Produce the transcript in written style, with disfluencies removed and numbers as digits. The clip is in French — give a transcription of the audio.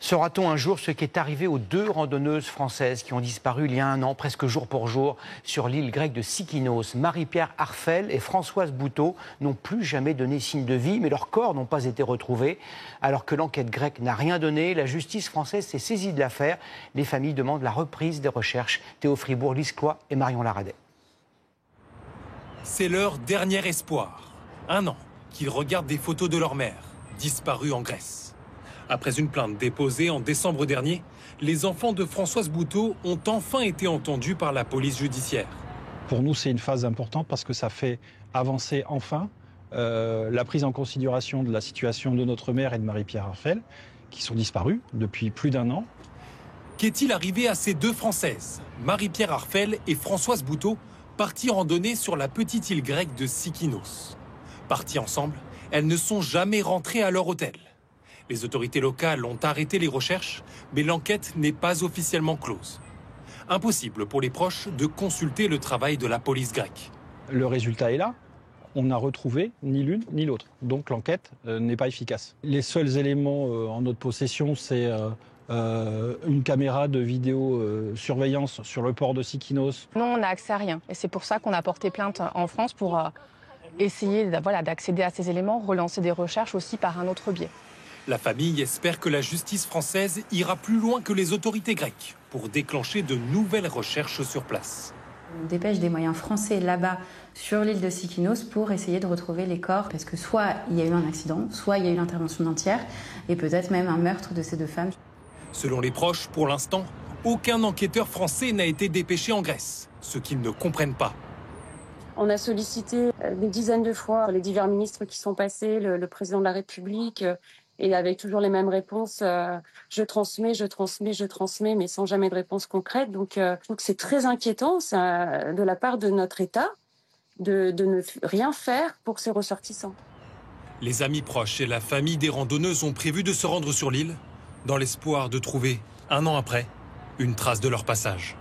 Saura-t-on un jour ce qui est arrivé aux deux randonneuses françaises qui ont disparu il y a un an, presque jour pour jour, sur l'île grecque de Sikinos? Marie-Pierre Arfel et Françoise Bouteau n'ont plus jamais donné signe de vie, mais leurs corps n'ont pas été retrouvés. Alors que l'enquête grecque n'a rien donné, la justice française s'est saisie de l'affaire. Les familles demandent la reprise des recherches. Théo Fribourg, Lise Cloy et Marion Laradet. C'est leur dernier espoir. Un an qu'ils regardent des photos de leur mère, disparue en Grèce. Après une plainte déposée en décembre dernier, les enfants de Françoise Bouteau ont enfin été entendus par la police judiciaire. Pour nous, c'est une phase importante parce que ça fait avancer enfin la prise en considération de la situation de notre mère et de Marie-Pierre Arfel, qui sont disparues depuis plus d'un an. Qu'est-il arrivé à ces deux Françaises, Marie-Pierre Arfel et Françoise Bouteau, parties randonner sur la petite île grecque de Sikinos? Parties ensemble, elles ne sont jamais rentrées à leur hôtel. Les autorités locales ont arrêté les recherches, mais l'enquête n'est pas officiellement close. Impossible pour les proches de consulter le travail de la police grecque. Le résultat est là. On n'a retrouvé ni l'une ni l'autre. Donc l'enquête n'est pas efficace. Les seuls éléments en notre possession, c'est une caméra de vidéosurveillance sur le port de Sikinos. Non, on n'a accès à rien. Et c'est pour ça qu'on a porté plainte en France pour essayer d'accéder à ces éléments, relancer des recherches aussi par un autre biais. La famille espère que la justice française ira plus loin que les autorités grecques pour déclencher de nouvelles recherches sur place. On dépêche des moyens français là-bas sur l'île de Sikinos pour essayer de retrouver les corps parce que soit il y a eu un accident, soit il y a eu l'intervention d'un tiers et peut-être même un meurtre de ces deux femmes. Selon les proches, pour l'instant, aucun enquêteur français n'a été dépêché en Grèce, ce qu'ils ne comprennent pas. On a sollicité des dizaines de fois les divers ministres qui sont passés, le président de la République, et avec toujours les mêmes réponses, je transmets, mais sans jamais de réponse concrète. Donc je trouve que c'est très inquiétant de la part de notre État de ne rien faire pour ses ressortissants. Les amis proches et la famille des randonneuses ont prévu de se rendre sur l'île, dans l'espoir de trouver, un an après, une trace de leur passage.